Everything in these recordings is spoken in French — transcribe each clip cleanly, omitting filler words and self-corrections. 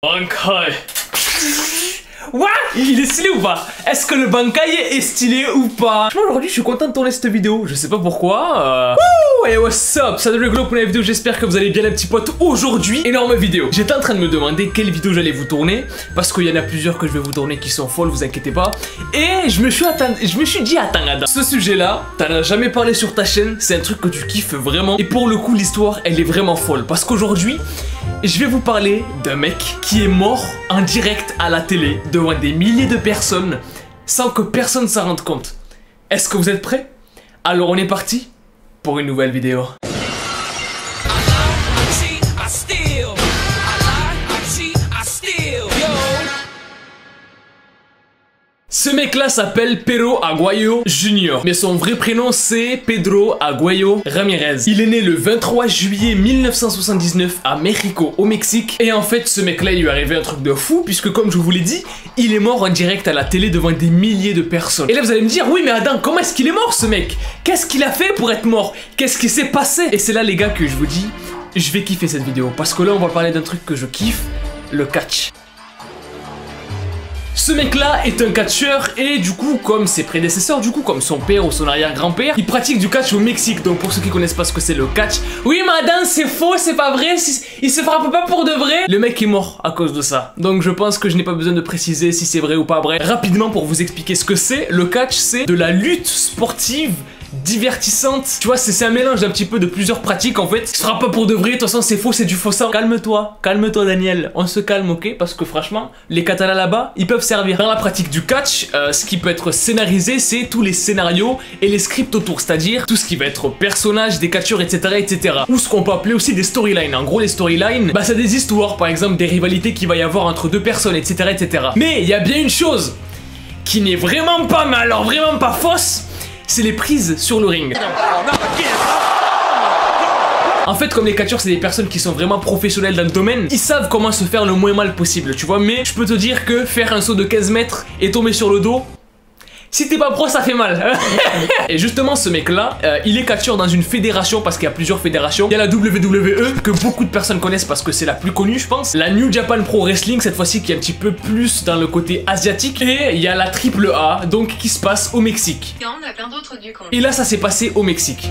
Bankai. What? Il est stylé ou pas? Est-ce que le Bankai est stylé ou pas? Franchement, aujourd'hui, je suis content de tourner cette vidéo. Je sais pas pourquoi. Hey, what's up? Ça devrait glow pour la vidéo. J'espère que vous allez bien, les petits potes. Aujourd'hui, énorme vidéo. J'étais en train de me demander quelle vidéo j'allais vous tourner. Parce qu'il y en a plusieurs que je vais vous tourner qui sont folles, vous inquiétez pas. Et je me suis dit, attends, Adam. Ce sujet-là, t'en as jamais parlé sur ta chaîne. C'est un truc que tu kiffes vraiment. Et pour le coup, l'histoire, elle est vraiment folle. Parce qu'aujourd'hui, je vais vous parler d'un mec qui est mort en direct à la télé devant des milliers de personnes sans que personne s'en rende compte. Est-ce que vous êtes prêts? Alors on est parti pour une nouvelle vidéo. Ce mec-là s'appelle Pero Aguayo Jr. Mais son vrai prénom c'est Pedro Aguayo Ramirez. Il est né le 23 juillet 1979 à Mexico, au Mexique. Et en fait, ce mec-là, il lui est arrivé un truc de fou, puisque comme je vous l'ai dit, il est mort en direct à la télé devant des milliers de personnes. Et là, vous allez me dire, oui, mais Adam, comment est-ce qu'il est mort, ce mec? Qu'est-ce qu'il a fait pour être mort? Qu'est-ce qui s'est passé? Et c'est là, les gars, que je vous dis, je vais kiffer cette vidéo. Parce que là, on va parler d'un truc que je kiffe, le catch. Ce mec-là est un catcheur et du coup, comme ses prédécesseurs, du coup, comme son père ou son arrière-grand-père, il pratique du catch au Mexique. Donc pour ceux qui connaissent pas ce que c'est le catch, oui, madame, c'est faux, c'est pas vrai, il se frappe pas pour de vrai. Le mec est mort à cause de ça. Donc je pense que je n'ai pas besoin de préciser si c'est vrai ou pas vrai. Rapidement, pour vous expliquer ce que c'est, le catch, c'est de la lutte sportive divertissante. Tu vois, c'est un mélange d'un petit peu de plusieurs pratiques en fait. Il se fera pas pour de vrai, de toute façon c'est faux, c'est du faux sang. Calme-toi Daniel, on se calme, ok? Parce que franchement, les katanas là-bas, ils peuvent servir. Dans la pratique du catch, ce qui peut être scénarisé, c'est tous les scénarios et les scripts autour, c'est-à-dire tout ce qui va être personnage, des catcheurs, etc. Ou ce qu'on peut appeler aussi des storylines. En gros, les storylines, bah c'est des histoires, par exemple des rivalités qu'il va y avoir entre deux personnes, etc. Mais il y a bien une chose qui n'est vraiment pas mal, alors vraiment pas fausse, c'est les prises sur le ring. En fait, comme les catcheurs, c'est des personnes qui sont vraiment professionnelles dans le domaine, ils savent comment se faire le moins mal possible, tu vois. Mais je peux te dire que faire un saut de 15 mètres et tomber sur le dos, si t'es pas pro, ça fait mal. Et justement, ce mec-là, il est catcheur dans une fédération, parce qu'il y a plusieurs fédérations. Il y a la WWE, que beaucoup de personnes connaissent parce que c'est la plus connue, je pense. La New Japan Pro Wrestling, cette fois-ci, qui est un petit peu plus dans le côté asiatique. Et il y a la AAA, donc qui se passe au Mexique. Il y en a plein d'autres du coup. Et là, ça s'est passé au Mexique.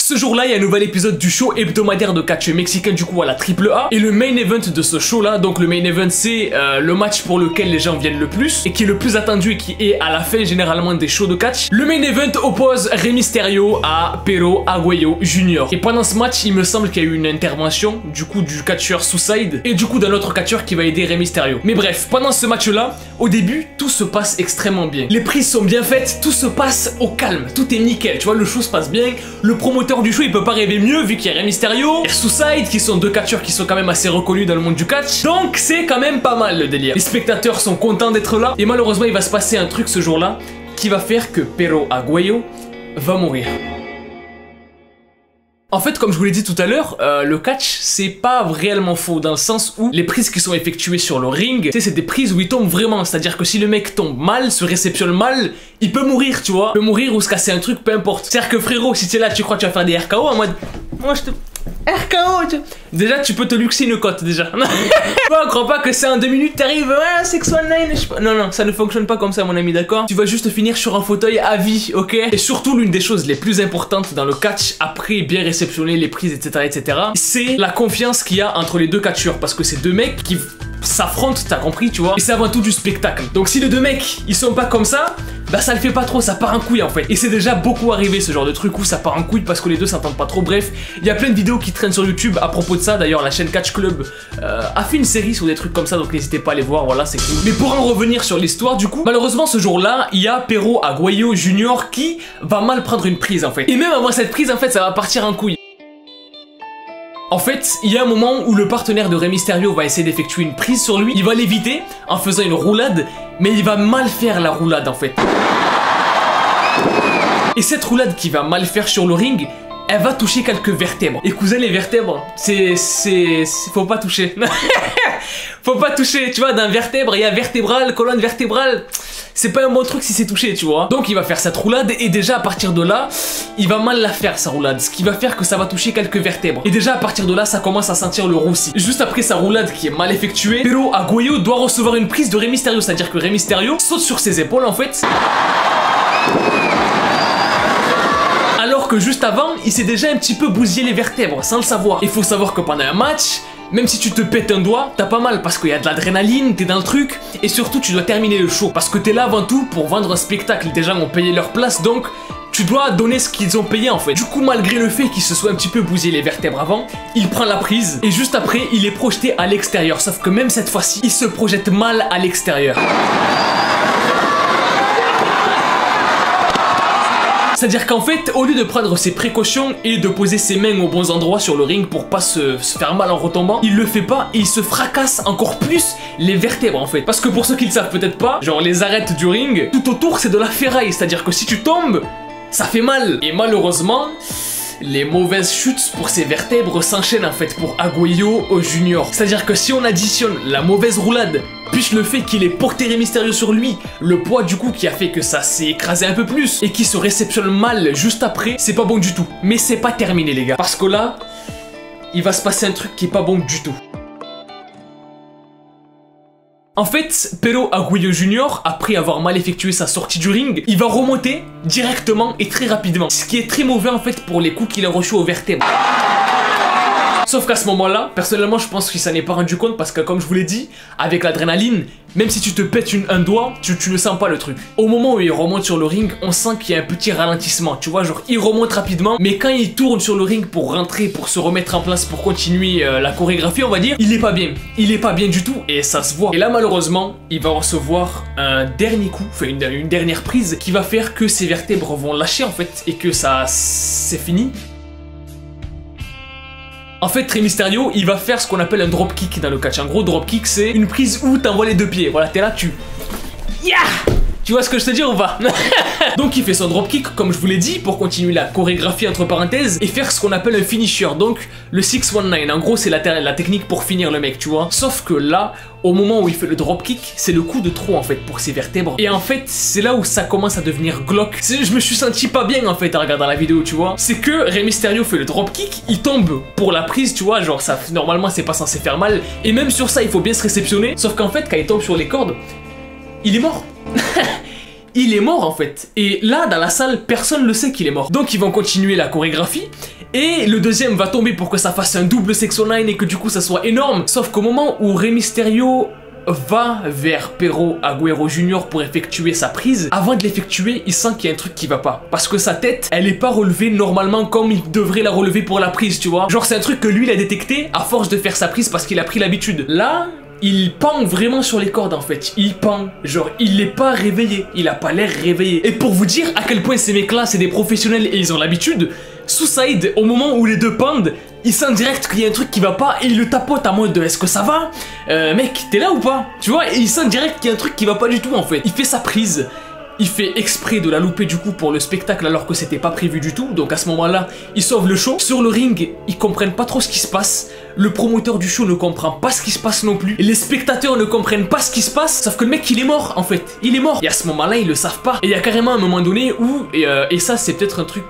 Ce jour-là, il y a un nouvel épisode du show hebdomadaire de catch mexicain, du coup à la AAA. Et le main event de ce show-là, donc le main event, c'est le match pour lequel les gens viennent le plus et qui est le plus attendu et qui est à la fin généralement des shows de catch. Le main event oppose Rey Mysterio à Pero Aguayo Jr. Et pendant ce match, il me semble qu'il y a eu une intervention du coup du catcheur Suicide et du coup d'un autre catcheur qui va aider Rey Mysterio. Mais bref, pendant ce match-là, au début, tout se passe extrêmement bien. Les prises sont bien faites, tout se passe au calme, tout est nickel. Tu vois, le show se passe bien, le promoteur du show il peut pas rêver mieux vu qu'il y a Rey Mysterio et Suicide qui sont deux catcheurs qui sont quand même assez reconnus dans le monde du catch, donc c'est quand même pas mal le délire. Les spectateurs sont contents d'être là et malheureusement il va se passer un truc ce jour-là qui va faire que Pero Aguayo va mourir. En fait, comme je vous l'ai dit tout à l'heure, le catch, c'est pas réellement faux dans le sens où les prises qui sont effectuées sur le ring, c'est des prises où il tombe vraiment. C'est-à-dire que si le mec tombe mal, se réceptionne mal, il peut mourir, tu vois. Il peut mourir ou se casser un truc, peu importe. C'est-à-dire que frérot, si t'es là, tu crois que tu vas faire des RKO en mode... Moi je te... RKO, déjà tu peux te luxer une cote déjà. On crois pas que c'est en 2 minutes t'arrives, ouais, 619, je sais pas. Non, ça ne fonctionne pas comme ça mon ami, d'accord? Tu vas juste finir sur un fauteuil à vie, ok? Et surtout l'une des choses les plus importantes dans le catch, après bien réceptionner les prises, etc. c'est la confiance qu'il y a entre les deux catcheurs. Parce que c'est deux mecs qui s'affrontent, t'as compris, tu vois? Et c'est avant tout du spectacle. Donc si les deux mecs, ils sont pas comme ça, bah ça le fait pas trop, ça part en couille en fait. Et c'est déjà beaucoup arrivé ce genre de truc où ça part en couille parce que les deux s'entendent pas trop. Bref, il y a plein de vidéos qui traînent sur YouTube à propos de ça. D'ailleurs, la chaîne Catch Club a fait une série sur des trucs comme ça, donc n'hésitez pas à les voir, voilà, c'est cool. Mais pour en revenir sur l'histoire, du coup, malheureusement ce jour-là, il y a Pero Aguayo Jr. qui va mal prendre une prise en fait. Et même avant cette prise, en fait, ça va partir en couille. En fait, il y a un moment où le partenaire de Rey Mysterio va essayer d'effectuer une prise sur lui. Il va l'éviter en faisant une roulade, mais il va mal faire la roulade en fait. Et cette roulade qui va mal faire sur le ring, elle va toucher quelques vertèbres. Et cousin, les vertèbres, faut pas toucher. Faut pas toucher, tu vois, d'un vertèbre, il y a vertébrale, colonne vertébrale. c'est pas un bon truc si c'est touché, tu vois. Donc il va faire cette roulade et déjà à partir de là, il va mal la faire sa roulade, ce qui va faire que ça va toucher quelques vertèbres. Et déjà à partir de là, ça commence à sentir le roussi. Juste après sa roulade qui est mal effectuée, Pero Aguayo doit recevoir une prise de Rey Mysterio, c'est-à-dire que Rey Mysterio saute sur ses épaules en fait. Alors que juste avant, il s'est déjà un petit peu bousillé les vertèbres sans le savoir. Il faut savoir que pendant un match, même si tu te pètes un doigt, t'as pas mal parce qu'il y a de l'adrénaline, t'es dans le truc, et surtout tu dois terminer le show. Parce que t'es là avant tout pour vendre un spectacle, des gens ont payé leur place, donc tu dois donner ce qu'ils ont payé en fait. Du coup, malgré le fait qu'il se soit un petit peu bousillé les vertèbres avant, il prend la prise, et juste après, il est projeté à l'extérieur. Sauf que même cette fois-ci, il se projette mal à l'extérieur. C'est-à-dire qu'en fait, au lieu de prendre ses précautions et de poser ses mains aux bons endroits sur le ring pour pas se faire mal en retombant, il le fait pas et il se fracasse encore plus les vertèbres en fait. Parce que pour ceux qui le savent peut-être pas, genre les arêtes du ring, tout autour c'est de la ferraille, c'est-à-dire que si tu tombes, ça fait mal. Et malheureusement, les mauvaises chutes pour ces vertèbres s'enchaînent en fait pour Aguayo Junior. C'est-à-dire que si on additionne la mauvaise roulade, plus le fait qu'il ait porté Rey Mysterio sur lui, le poids du coup qui a fait que ça s'est écrasé un peu plus, et qui se réceptionne mal juste après, c'est pas bon du tout. Mais c'est pas terminé les gars, parce que là, il va se passer un truc qui est pas bon du tout. En fait, Pero Aguayo Junior, après avoir mal effectué sa sortie du ring, il va remonter directement et très rapidement. Ce qui est très mauvais en fait pour les coups qu'il a reçus aux vertèbres. Sauf qu'à ce moment-là, personnellement, je pense qu'il s'en est pas rendu compte parce que comme je vous l'ai dit, avec l'adrénaline, même si tu te pètes un doigt, tu ne sens pas le truc. Au moment où il remonte sur le ring, on sent qu'il y a un petit ralentissement, tu vois, genre il remonte rapidement, mais quand il tourne sur le ring pour rentrer, pour se remettre en place, pour continuer la chorégraphie, on va dire, il est pas bien. Il est pas bien du tout et ça se voit. Et là, malheureusement, il va recevoir un dernier coup, enfin une dernière prise qui va faire que ses vertèbres vont lâcher en fait et que ça, c'est fini. En fait, Rey Mysterio, il va faire ce qu'on appelle un dropkick dans le catch. En gros, dropkick, c'est une prise où t'envoies les deux pieds. Voilà, t'es là, Yeah! Tu vois ce que je te dis ou pas? Donc il fait son dropkick, comme je vous l'ai dit, pour continuer la chorégraphie entre parenthèses, et faire ce qu'on appelle un finisher, donc le 619. En gros, c'est la technique pour finir le mec, tu vois. Sauf que là, au moment où il fait le dropkick, c'est le coup de trop en fait pour ses vertèbres. Et en fait, c'est là où ça commence à devenir glauque. Je me suis senti pas bien en fait en regardant la vidéo, tu vois. C'est que Rey Mysterio fait le dropkick, il tombe pour la prise, tu vois, genre ça, normalement c'est pas censé faire mal. Et même sur ça, il faut bien se réceptionner. Sauf qu'en fait, quand il tombe sur les cordes, il est mort. Il est mort en fait. Et là, dans la salle, personne ne sait qu'il est mort. Donc ils vont continuer la chorégraphie. Et le deuxième va tomber pour que ça fasse un double 619 et que du coup ça soit énorme. Sauf qu'au moment où Rey Mysterio va vers Pero Aguayo Junior pour effectuer sa prise, avant de l'effectuer, il sent qu'il y a un truc qui va pas. Parce que sa tête, elle est pas relevée normalement comme il devrait la relever pour la prise, tu vois. Genre c'est un truc que lui, il a détecté à force de faire sa prise parce qu'il a pris l'habitude. Là, il pend vraiment sur les cordes en fait, il pend, genre il est pas réveillé, il a pas l'air réveillé. Et pour vous dire à quel point ces mecs là c'est des professionnels et ils ont l'habitude, Suicide, au moment où les deux pendent, il sent direct qu'il y a un truc qui va pas et il le tapote en mode est-ce que ça va mec, t'es là ou pas? Tu vois, et il sent direct qu'il y a un truc qui va pas du tout en fait. Il fait sa prise, il fait exprès de la louper du coup pour le spectacle alors que c'était pas prévu du tout. Donc à ce moment-là, il sauve le show. Sur le ring, ils comprennent pas trop ce qui se passe. Le promoteur du show ne comprend pas ce qui se passe non plus. Et les spectateurs ne comprennent pas ce qui se passe. Sauf que le mec, il est mort en fait. Il est mort. Et à ce moment-là, ils le savent pas. Et il y a carrément un moment donné où, et ça c'est peut-être un truc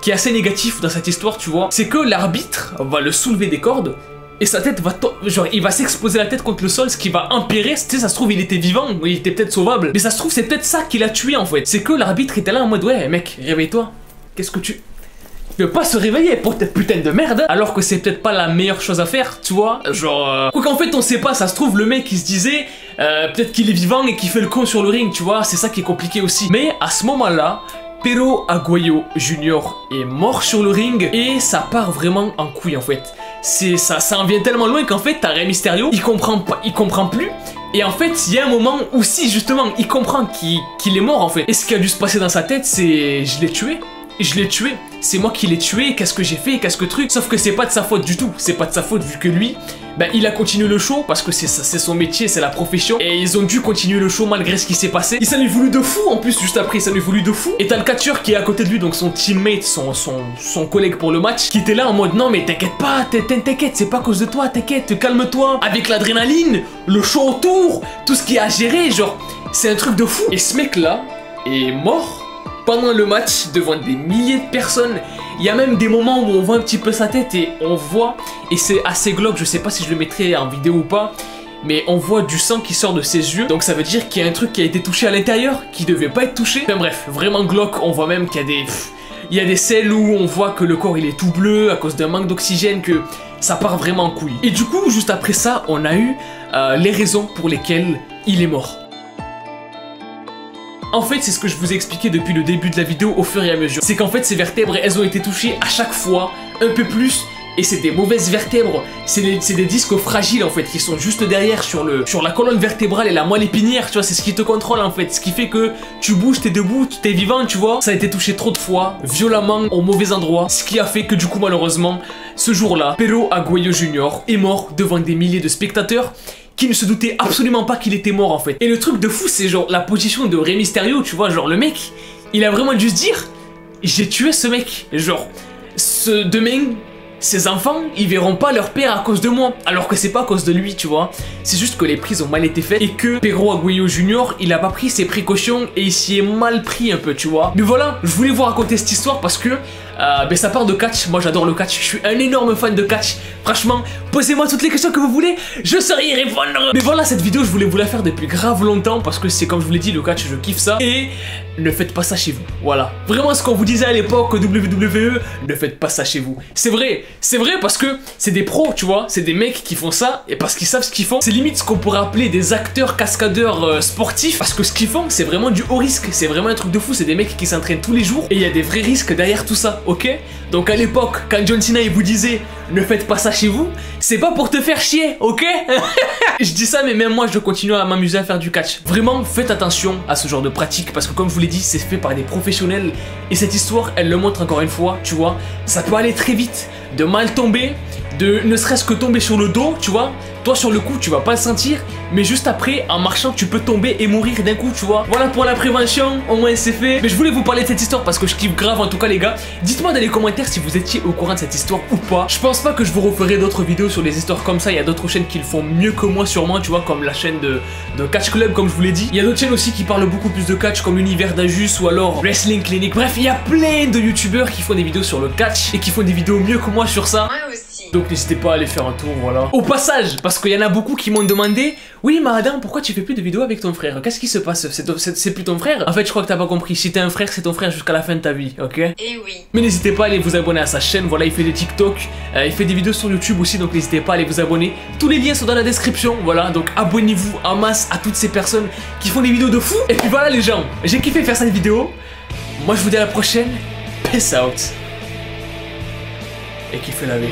qui est assez négatif dans cette histoire, tu vois. C'est que l'arbitre va le soulever des cordes. Et sa tête va, genre, il va s'exposer la tête contre le sol, ce qui va empirer. Tu sais, ça se trouve, il était vivant, il était peut-être sauvable. Mais ça se trouve, c'est peut-être ça qui l'a tué en fait. C'est que l'arbitre était là en mode, ouais, mec, réveille-toi. Qu'est-ce que tu. Il veut pas se réveiller pour cette putain de merde, alors que c'est peut-être pas la meilleure chose à faire, tu vois. Genre. Quoi qu'en fait, on sait pas, ça se trouve, le mec, il se disait, peut-être qu'il est vivant et qu'il fait le con sur le ring, tu vois. C'est ça qui est compliqué aussi. Mais à ce moment-là, Pero Aguayo Junior est mort sur le ring et ça part vraiment en couille en fait. Ça en vient tellement loin qu'en fait t'as Rey Mysterio, il comprend plus. Et en fait, il y a un moment où si justement il comprend qu'il est mort en fait. Et ce qui a dû se passer dans sa tête, c'est je l'ai tué. Je l'ai tué, c'est moi qui l'ai tué, qu'est-ce que j'ai fait, qu'est-ce que truc. Sauf que c'est pas de sa faute du tout, c'est pas de sa faute vu que lui, ben, il a continué le show parce que c'est son métier, c'est la profession. Et ils ont dû continuer le show malgré ce qui s'est passé. Il s'en est voulu de fou en plus juste après, il s'en est voulu de fou. Et t'as le catcheur qui est à côté de lui, donc son teammate, son collègue pour le match, qui était là en mode non mais t'inquiète pas, t'inquiète, c'est pas à cause de toi, t'inquiète, calme-toi. Avec l'adrénaline, le show autour, tout ce qui est à gérer, genre... C'est un truc de fou. Et ce mec-là est mort pendant le match devant des milliers de personnes. Il y a même des moments où on voit un petit peu sa tête et on voit, et c'est assez glauque, je sais pas si je le mettrai en vidéo ou pas, mais on voit du sang qui sort de ses yeux, donc ça veut dire qu'il y a un truc qui a été touché à l'intérieur, qui devait pas être touché. Enfin bref, vraiment glauque, on voit même qu'il y a des... Il y a des scènes où on voit que le corps il est tout bleu à cause d'un manque d'oxygène, que ça part vraiment en couille. Et du coup, juste après ça, on a eu les raisons pour lesquelles il est mort. En fait, c'est ce que je vous ai expliqué depuis le début de la vidéo au fur et à mesure. C'est qu'en fait, ces vertèbres, elles ont été touchées à chaque fois, un peu plus, et c'est des mauvaises vertèbres. C'est des disques fragiles, en fait, qui sont juste derrière sur la colonne vertébrale et la moelle épinière, tu vois, c'est ce qui te contrôle, en fait. Ce qui fait que tu bouges, t'es debout, t'es vivant, tu vois. Ça a été touché trop de fois, violemment, au mauvais endroit, ce qui a fait que, du coup, malheureusement, ce jour-là, Perro Aguayo Jr. est mort devant des milliers de spectateurs qui ne se doutait absolument pas qu'il était mort en fait. Et le truc de fou, c'est genre la position de Rey Mysterio, tu vois, genre le mec, il a vraiment dû se dire, j'ai tué ce mec. Genre, demain, ses enfants, ils verront pas leur père à cause de moi. Alors que c'est pas à cause de lui, tu vois. C'est juste que les prises ont mal été faites et que Perro Aguayo Jr., il a pas pris ses précautions et il s'y est mal pris un peu, tu vois. Mais voilà, je voulais vous raconter cette histoire parce que ça part de catch. Moi j'adore le catch, je suis un énorme fan de catch. Franchement, posez-moi toutes les questions que vous voulez, je saurai y répondre. Mais voilà, cette vidéo je voulais vous la faire depuis grave longtemps parce que c'est comme je vous l'ai dit, le catch je kiffe ça. Et ne faites pas ça chez vous, voilà. Vraiment ce qu'on vous disait à l'époque WWE, ne faites pas ça chez vous. C'est vrai parce que c'est des pros, tu vois. C'est des mecs qui font ça et parce qu'ils savent ce qu'ils font. C'est limite ce qu'on pourrait appeler des acteurs cascadeurs sportifs. Parce que ce qu'ils font c'est vraiment du haut risque, c'est vraiment un truc de fou. C'est des mecs qui s'entraînent tous les jours et il y a des vrais risques derrière tout ça. Ok, donc à l'époque, quand John Cena il vous disait ne faites pas ça chez vous, c'est pas pour te faire chier, ok. Je dis ça, mais même moi je continue à m'amuser à faire du catch. Vraiment, faites attention à ce genre de pratique parce que comme je vous l'ai dit, c'est fait par des professionnels et cette histoire, elle le montre encore une fois, tu vois. Ça peut aller très vite, de mal tomber, de ne serait-ce que tomber sur le dos, tu vois. Toi sur le coup tu vas pas le sentir, mais juste après en marchant tu peux tomber et mourir d'un coup, tu vois. Voilà pour la prévention, au moins c'est fait. Mais je voulais vous parler de cette histoire parce que je kiffe grave en tout cas les gars. Dites-moi dans les commentaires si vous étiez au courant de cette histoire ou pas. Je pense pas que je vous referai d'autres vidéos sur les histoires comme ça. Il y a d'autres chaînes qui le font mieux que moi sûrement, tu vois, comme la chaîne de Catch Club comme je vous l'ai dit. Il y a d'autres chaînes aussi qui parlent beaucoup plus de catch comme Univers d'Ajus ou alors Wrestling Clinic. Bref, il y a plein de youtubeurs qui font des vidéos sur le catch et qui font des vidéos mieux que moi sur ça. Moi aussi. Donc n'hésitez pas à aller faire un tour, voilà. Au passage, parce qu'il y en a beaucoup qui m'ont demandé, oui Mahadin, pourquoi tu fais plus de vidéos avec ton frère? Qu'est-ce qui se passe? C'est plus ton frère? En fait je crois que t'as pas compris, si t'es un frère, c'est ton frère jusqu'à la fin de ta vie, ok? Eh oui. Mais n'hésitez pas à aller vous abonner à sa chaîne, voilà, il fait des TikTok, il fait des vidéos sur YouTube aussi, donc n'hésitez pas à aller vous abonner. Tous les liens sont dans la description, voilà, donc abonnez-vous en masse à toutes ces personnes qui font des vidéos de fou. Et puis voilà les gens, j'ai kiffé faire cette vidéo. Moi je vous dis à la prochaine, peace out. Et kiffez la vie.